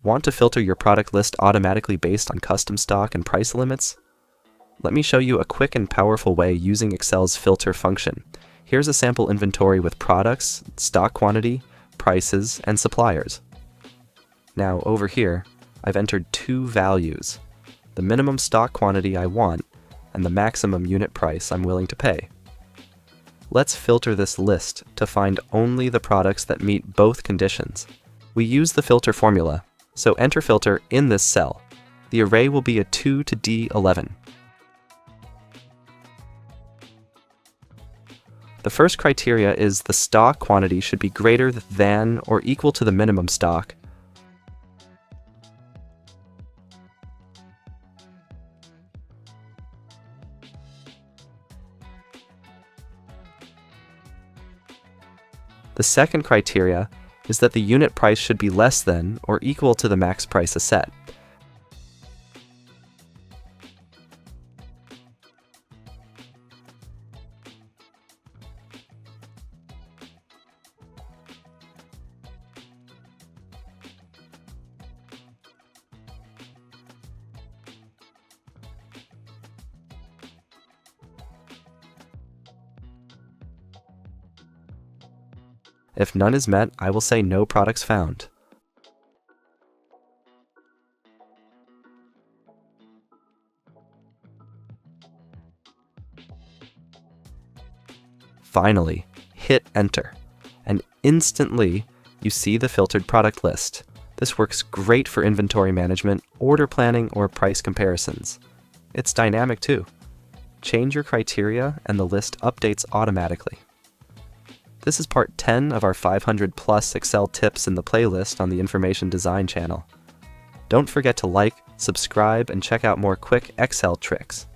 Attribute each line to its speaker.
Speaker 1: Want to filter your product list automatically based on custom stock and price limits? Let me show you a quick and powerful way using Excel's filter function. Here's a sample inventory with products, stock quantity, prices, and suppliers. Now over here, I've entered two values: the minimum stock quantity I want and the maximum unit price I'm willing to pay. Let's filter this list to find only the products that meet both conditions. We use the filter formula, so enter filter in this cell. The array will be a 2 to D11. The first criteria is the stock quantity should be greater than or equal to the minimum stock. The second criteria is that the unit price should be less than or equal to the max price set. If none is met, I will say no products found. Finally, hit enter, and instantly you see the filtered product list. This works great for inventory management, order planning, or price comparisons. It's dynamic too. Change your criteria and the list updates automatically. This is part 10 of our 500+ Excel tips in the playlist on the Information Design channel. Don't forget to like, subscribe, and check out more quick Excel tricks.